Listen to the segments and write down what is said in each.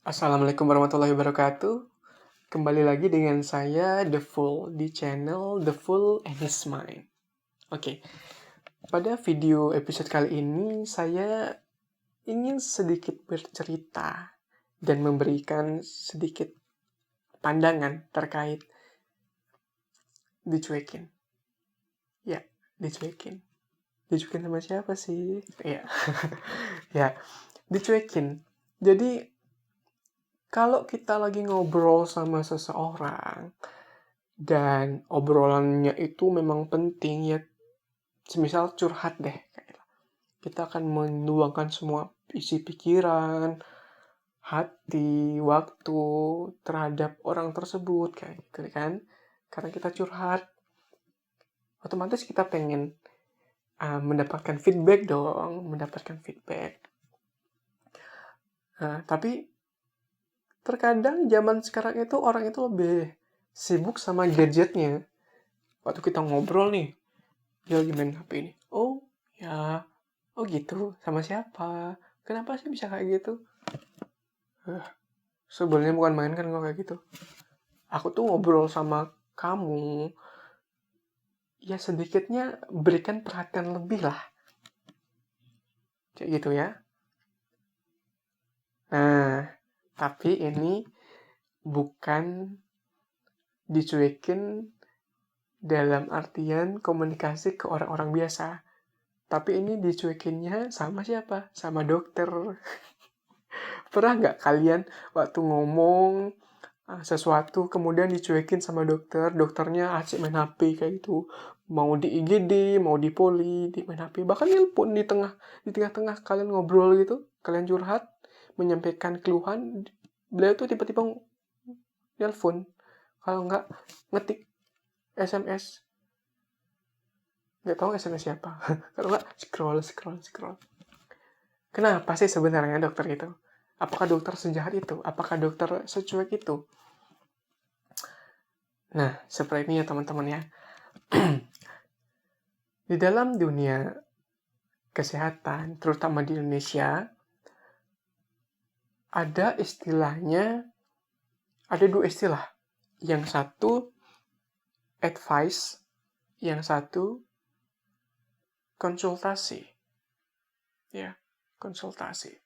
Assalamualaikum warahmatullahi wabarakatuh. Kembali lagi dengan saya The Fool di channel The Fool and His Mind. Oke, pada video episode kali ini saya ingin sedikit bercerita dan memberikan sedikit pandangan terkait dicuekin. Ya, dicuekin. Dicuekin sama siapa sih? Ya, ya, dicuekin. Jadi kalau kita lagi ngobrol sama seseorang dan obrolannya itu memang penting ya, semisal curhat deh, kita akan menuangkan semua isi pikiran, hati, waktu terhadap orang tersebut kayak gitu kan. Karena kita curhat, otomatis kita pengen mendapatkan feedback dong, mendapatkan feedback. Tapi terkadang zaman sekarang itu orang itu lebih sibuk sama gadgetnya. Waktu kita ngobrol nih, dia lagi main HP ini. Oh ya, oh gitu, sama siapa? Kenapa sih bisa kayak gitu? Sebenarnya bukan main kan kalau kayak gitu. Aku tuh ngobrol sama kamu, ya sedikitnya berikan perhatian lebih lah. Kayak gitu ya. Nah, tapi ini bukan dicuekin dalam artian komunikasi ke orang-orang biasa. Tapi ini dicuekinnya sama siapa? Sama dokter. Pernah nggak kalian waktu ngomong sesuatu kemudian dicuekin sama dokternya asik main HP kayak gitu, mau di IGD, mau di poli, di main HP, bahkan nelpon di tengah-tengah kalian ngobrol gitu, kalian curhat, menyampaikan keluhan, beliau tuh tiba-tiba nelpon, kalau nggak ngetik SMS, nggak tahu SMS siapa, kalau nggak scroll. Kenapa sih sebenarnya dokter itu? Apakah dokter sejahat itu? Apakah dokter secuek itu? Nah, seperti ini ya teman-teman ya. Di dalam dunia kesehatan, terutama di Indonesia, ada dua istilah. Yang satu advice, yang satu konsultasi. Ya, konsultasi.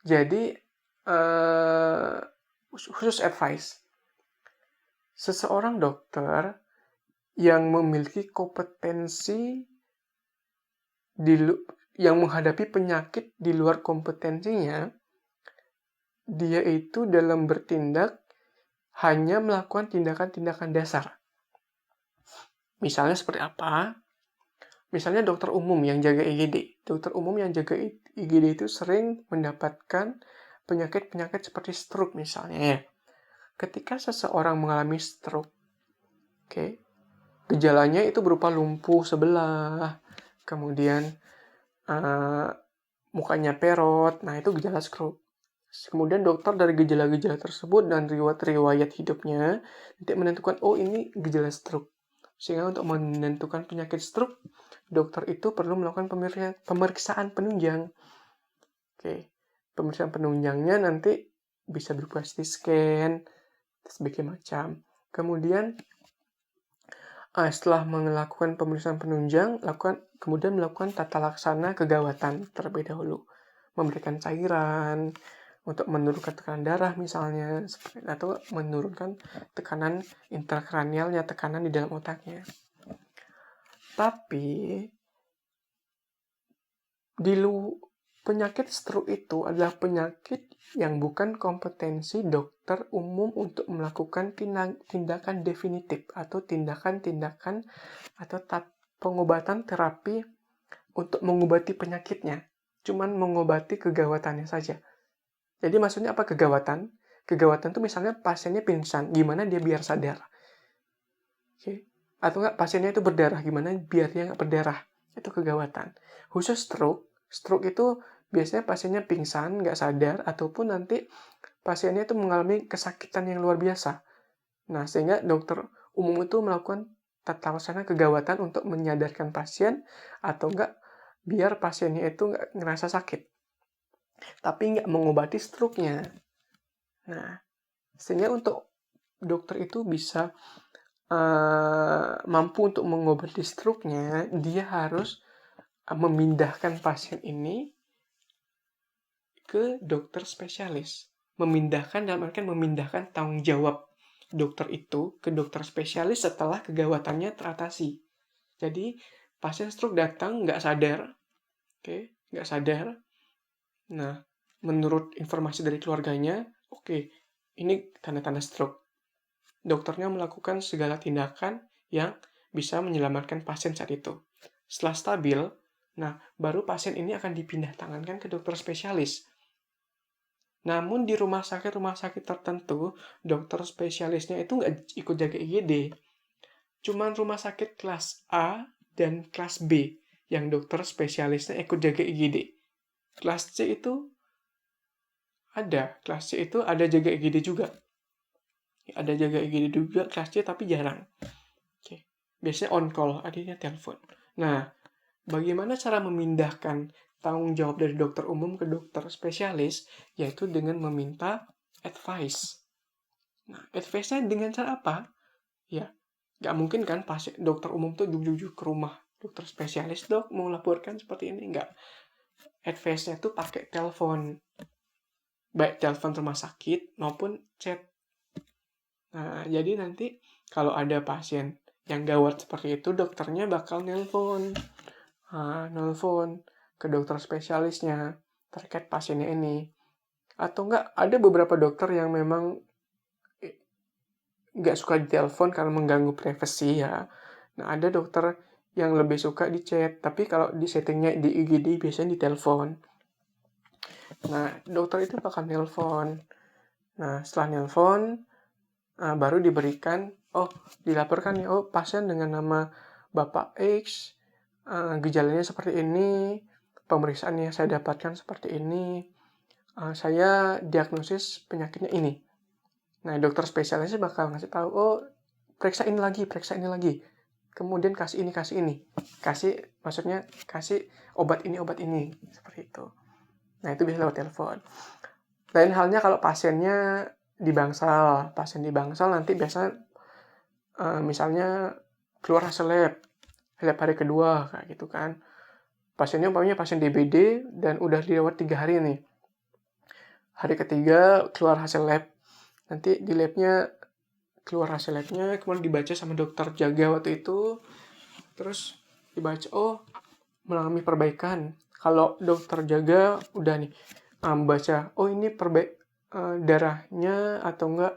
Jadi, khusus advice. Seseorang dokter yang memiliki kompetensi yang menghadapi penyakit di luar kompetensinya, dia itu dalam bertindak hanya melakukan tindakan-tindakan dasar. Misalnya seperti apa? Misalnya dokter umum yang jaga IGD. Dokter umum yang jaga IGD itu sering mendapatkan penyakit-penyakit seperti stroke misalnya ya. Ketika seseorang mengalami stroke, gejalanya itu berupa lumpuh sebelah, kemudian mukanya perot, nah itu gejala stroke. Kemudian dokter dari gejala-gejala tersebut dan riwayat hidupnya nanti menentukan, oh ini gejala stroke. Sehingga untuk menentukan penyakit stroke, dokter itu perlu melakukan pemeriksaan penunjang. Pemeriksaan penunjangnya nanti bisa berupa CT scan, sebagainya macam. Kemudian setelah melakukan pemeriksaan penunjang, kemudian melakukan tata laksana kegawatan terlebih dahulu. Memberikan cairan untuk menurunkan tekanan darah misalnya, atau menurunkan tekanan intrakranialnya, tekanan di dalam otaknya. Tapi penyakit stroke itu adalah penyakit yang bukan kompetensi dokter umum untuk melakukan tindakan definitif atau tindakan-tindakan atau pengobatan terapi untuk mengobati penyakitnya. Cuman mengobati kegawatannya saja. Jadi maksudnya apa kegawatan? Kegawatan itu misalnya pasiennya pingsan, gimana dia biar sadar. Atau enggak pasiennya itu berdarah, gimana biar dia nggak berdarah. Itu kegawatan. Khusus stroke itu biasanya pasiennya pingsan, nggak sadar, ataupun nanti pasiennya itu mengalami kesakitan yang luar biasa. Nah, sehingga dokter umum itu melakukan tata laksana kegawatan untuk menyadarkan pasien, atau enggak biar pasiennya itu nggak ngerasa sakit. Tapi nggak mengobati stroke-nya. Nah, sehingga untuk dokter itu bisa mampu untuk mengobati stroke-nya, dia harus memindahkan pasien ini ke dokter spesialis. Memindahkan dalam artian memindahkan tanggung jawab dokter itu ke dokter spesialis setelah kegawatannya teratasi. Jadi pasien stroke datang nggak sadar, nggak sadar. Nah, menurut informasi dari keluarganya, ini tanda-tanda stroke. Dokternya melakukan segala tindakan yang bisa menyelamatkan pasien saat itu. Setelah stabil, nah baru pasien ini akan dipindah tangankan ke dokter spesialis. Namun di rumah sakit tertentu, dokter spesialisnya itu nggak ikut jaga IGD. Cuman rumah sakit kelas A dan kelas B yang dokter spesialisnya ikut jaga IGD. Kelas C itu ada jaga IGD juga. Ada jaga IGD juga kelas C tapi jarang. Biasanya on call, artinya telepon. Nah, bagaimana cara memindahkan tanggung jawab dari dokter umum ke dokter spesialis? Yaitu dengan meminta advice. Nah, advice-nya dengan cara apa? Ya, nggak mungkin kan pasien dokter umum tuh jujuk-jujuk ke rumah dokter spesialis, dok mau laporkan seperti ini, nggak. Advice-nya tuh pakai telepon, baik telepon rumah sakit maupun chat. Nah, jadi nanti kalau ada pasien yang gawat seperti itu, dokternya bakal nelpon ke dokter spesialisnya terkait pasiennya ini. Atau enggak, ada beberapa dokter yang memang nggak suka ditelepon karena mengganggu privasi ya. Nah, ada dokter yang lebih suka di chat, tapi kalau di settingnya di IGD biasanya ditelepon. Nah, dokter itu bakal nelpon. Nah, setelah nelpon, baru diberikan, dilaporkan nih, pasien dengan nama Bapak X, gejalanya seperti ini, pemeriksaan yang saya dapatkan seperti ini, saya diagnosis penyakitnya ini. Nah, dokter spesialisnya bakal ngasih tahu, periksa ini lagi, kemudian kasih ini. Kasih obat ini, seperti itu. Nah, itu bisa lewat telepon. Lain halnya kalau pasiennya di bangsal. Pasien di bangsal nanti biasanya misalnya keluar hasil lab hari kedua, kayak gitu kan. Pasiennya umpamanya pasien DBD dan udah dirawat 3 hari nih. Hari ketiga keluar hasil lab. Nanti di labnya keluar hasil labnya, kemudian dibaca sama dokter jaga waktu itu. Terus dibaca, mengalami perbaikan. Kalau dokter jaga udah nih baca, ini darahnya atau enggak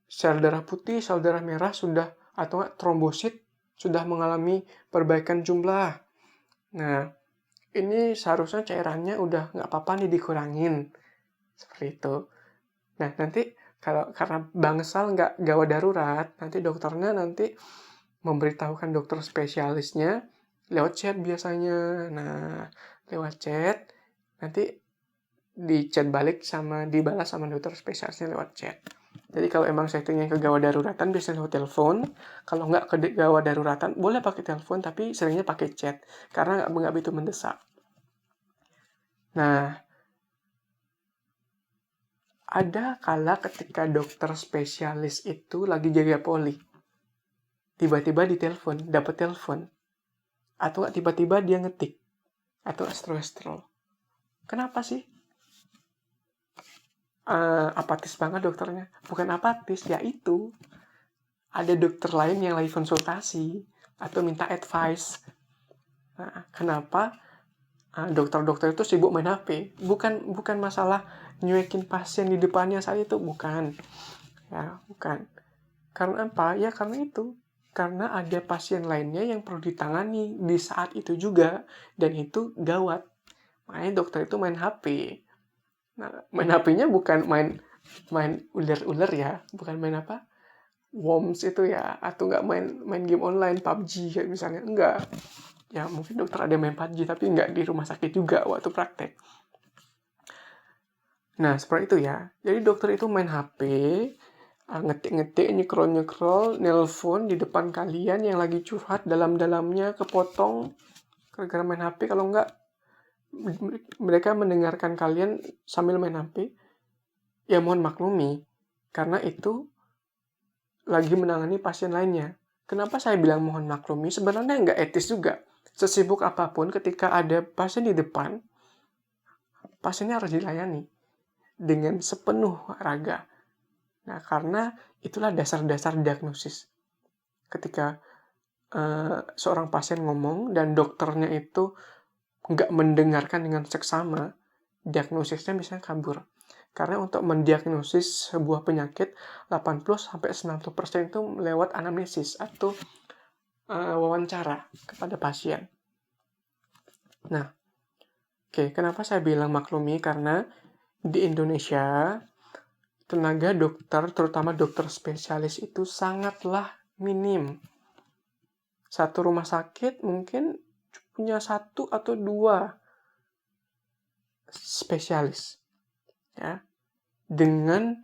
sel darah putih, sel darah merah sudah, atau enggak trombosit sudah mengalami perbaikan jumlah. Nah, ini seharusnya cairannya udah nggak apa-apa nih dikurangin. Seperti itu. Nah, nanti karena bangsal nggak gawat darurat, nanti dokternya nanti memberitahukan dokter spesialisnya lewat chat biasanya. Nah, lewat chat, nanti di chat balik dibalas sama dokter spesialisnya lewat chat. Jadi kalau emang settingnya ke gawat daruratan biasanya lewat telepon. Kalau nggak ke gawat daruratan boleh pakai telepon, tapi seringnya pakai chat karena nggak begitu mendesak. Nah, ada kala ketika dokter spesialis itu lagi jaga poli. Tiba-tiba dapat telepon. Atau nggak tiba-tiba dia ngetik. Atau scroll. Kenapa sih? Apatis banget dokternya. Bukan apatis, yaitu ada dokter lain yang lagi konsultasi atau minta advice. Nah, kenapa dokter-dokter itu sibuk main HP? Bukan masalah nyuekin pasien di depannya saat itu, bukan. Ya, bukan. Karena apa? Ya karena itu. Karena ada pasien lainnya yang perlu ditangani di saat itu juga, dan itu gawat. Makanya dokter itu main HP. Nah, main HP-nya bukan main ular-ular ya, bukan main apa? Worms itu ya, atau nggak main game online PUBG kayak misalnya, enggak. Ya mungkin dokter ada main PUBG tapi nggak di rumah sakit juga waktu praktek. Nah, seperti itu ya. Jadi dokter itu main HP, ngetik-ngetik, nyekrol-nyekrol, nelpon di depan kalian yang lagi curhat dalam-dalamnya kepotong gara-gara main HP. Kalau nggak mereka mendengarkan kalian sambil main HP, ya mohon maklumi, karena itu lagi menangani pasien lainnya. Kenapa saya bilang mohon maklumi? Sebenarnya nggak etis juga. Sesibuk apapun ketika ada pasien di depan, pasiennya harus dilayani dengan sepenuh raga. Nah, karena itulah dasar-dasar diagnosis. Ketika seorang pasien ngomong dan dokternya itu nggak mendengarkan dengan seksama, diagnosisnya bisa kabur. Karena untuk mendiagnosis sebuah penyakit, 80-90% itu lewat anamnesis atau wawancara kepada pasien. Nah, kenapa saya bilang maklumi? Karena di Indonesia, tenaga dokter, terutama dokter spesialis itu sangatlah minim. Satu rumah sakit mungkin punya 1 atau 2 spesialis, ya, dengan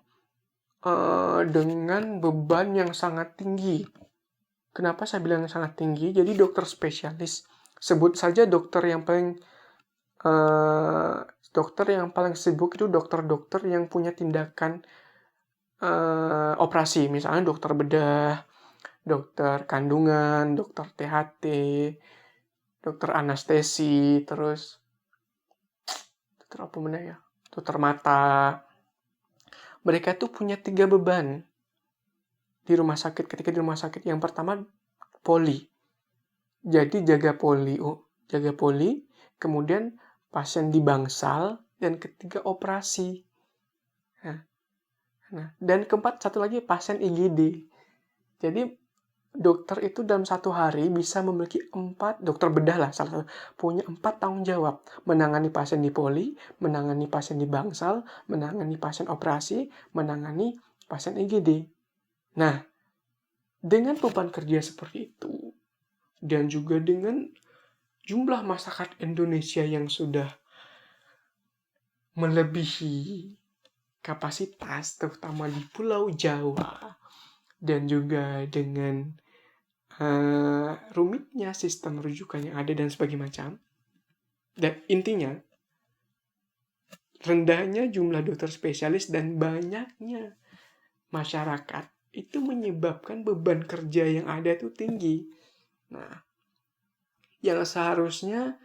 beban yang sangat tinggi. Kenapa saya bilang sangat tinggi? Jadi dokter spesialis, sebut saja dokter yang paling sibuk itu dokter-dokter yang punya tindakan operasi, misalnya dokter bedah, dokter kandungan, dokter THT, dokter anestesi, terus dokter apa mana ya? Dokter mata. Mereka tuh punya 3 beban di rumah sakit. Ketika di rumah sakit, yang pertama poli. Jadi jaga poli, kemudian pasien di bangsal, dan ketiga operasi. Nah, dan keempat, satu lagi pasien IGD. Jadi dokter itu dalam satu hari bisa memiliki 4, dokter bedah lah salah satu, punya 4 tanggung jawab. Menangani pasien di poli, menangani pasien di bangsal, menangani pasien operasi, menangani pasien IGD. Nah, dengan beban kerja seperti itu, dan juga dengan jumlah masyarakat Indonesia yang sudah melebihi kapasitas, terutama di Pulau Jawa, dan juga dengan rumitnya sistem rujukan yang ada dan sebagainya macam. Dan intinya, rendahnya jumlah dokter spesialis dan banyaknya masyarakat itu menyebabkan beban kerja yang ada itu tinggi. Nah, yang seharusnya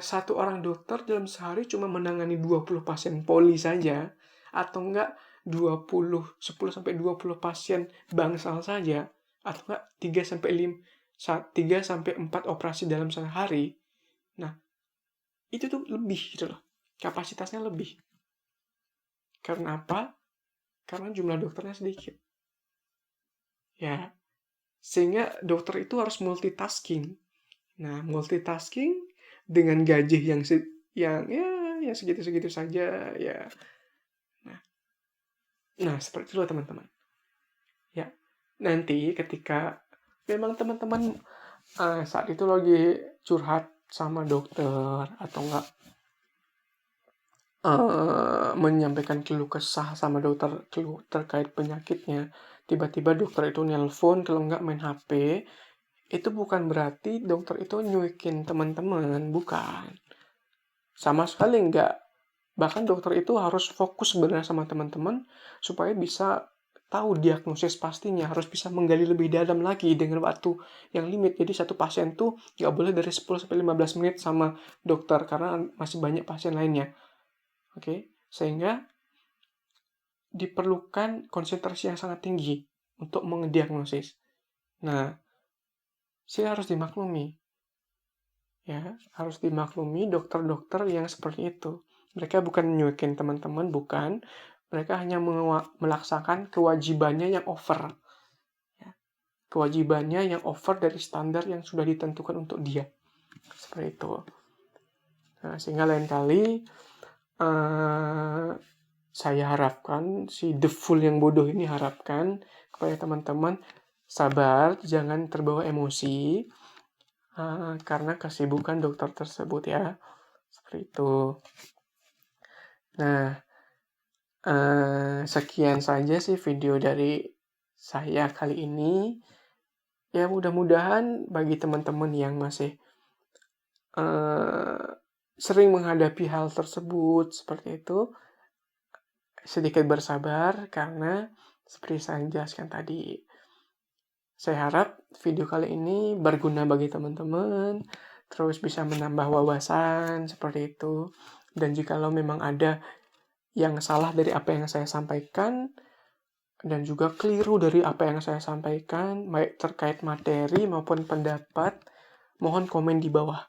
satu orang dokter dalam sehari cuma menangani 20 pasien poli saja, atau enggak 10-20 pasien bangsal saja, atau enggak 3-4 operasi dalam sehari. Nah, itu tuh lebih gitu loh. Kapasitasnya lebih. Karena apa? Karena jumlah dokternya sedikit. Ya. Sehingga dokter itu harus multitasking. Nah, multitasking dengan gaji yang segitu-segitu saja, ya. Nah, seperti itu teman-teman. Ya. Nanti ketika memang teman-teman saat itu lagi curhat sama dokter, atau enggak menyampaikan keluh kesah sama dokter terkait penyakitnya, tiba-tiba dokter itu nelpon, kalau enggak main HP, itu bukan berarti dokter itu nyuekin teman-teman, bukan. Sama sekali enggak. Bahkan dokter itu harus fokus sebenarnya sama teman-teman supaya bisa tahu diagnosis pastinya, harus bisa menggali lebih dalam lagi dengan waktu yang limit. Jadi satu pasien tuh nggak boleh dari 10-15 menit sama dokter karena masih banyak pasien lainnya. Oke, sehingga diperlukan konsentrasi yang sangat tinggi untuk mendiagnosis. Nah, saya harus dimaklumi. Ya, harus dimaklumi dokter-dokter yang seperti itu. Mereka bukan menyuekin teman-teman, bukan. Mereka hanya melaksanakan kewajibannya yang over. Ya. Kewajibannya yang over dari standar yang sudah ditentukan untuk dia. Seperti itu. Nah, sehingga lain kali saya harapkan, si The Fool yang bodoh ini harapkan kepada teman-teman sabar, jangan terbawa emosi karena kesibukan dokter tersebut ya. Seperti itu. Nah, sekian saja sih video dari saya kali ini. Ya mudah-mudahan bagi teman-teman yang masih sering menghadapi hal tersebut seperti itu, sedikit bersabar karena seperti saya jelaskan tadi. Saya harap video kali ini berguna bagi teman-teman, terus bisa menambah wawasan seperti itu. Dan jikalau memang ada yang salah dari apa yang saya sampaikan, dan juga keliru dari apa yang saya sampaikan, baik terkait materi maupun pendapat, mohon komen di bawah.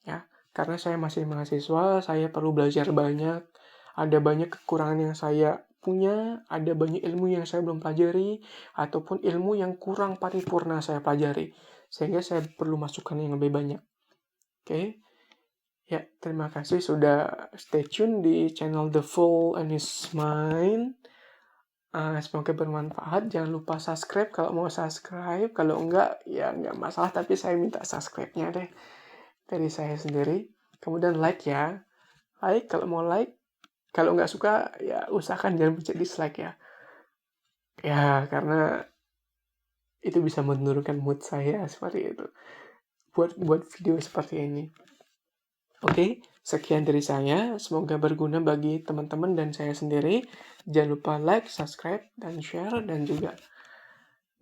Ya, karena saya masih mahasiswa, saya perlu belajar banyak, ada banyak kekurangan yang saya punya, ada banyak ilmu yang saya belum pelajari, ataupun ilmu yang kurang paripurna saya pelajari, sehingga saya perlu masukan yang lebih banyak. Oke? Ya, terima kasih sudah stay tune di channel The Fool and His Mind. Semoga bermanfaat. Jangan lupa subscribe kalau mau subscribe. Kalau enggak, ya enggak masalah. Tapi saya minta subscribe-nya deh dari saya sendiri. Kemudian like ya. Like kalau mau like. Kalau enggak suka, ya usahakan jangan pencet dislike ya. Ya, karena itu bisa menurunkan mood saya seperti itu. Buat video seperti ini. Oke, sekian dari saya. Semoga berguna bagi teman-teman dan saya sendiri. Jangan lupa like, subscribe, dan share, dan juga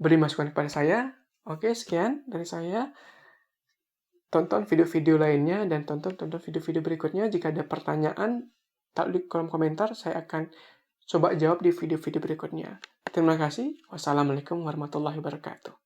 beri masukan kepada saya. Oke, sekian dari saya. Tonton video-video lainnya dan tonton video-video berikutnya. Jika ada pertanyaan, taruh di kolom komentar. Saya akan coba jawab di video-video berikutnya. Terima kasih. Wassalamualaikum warahmatullahi wabarakatuh.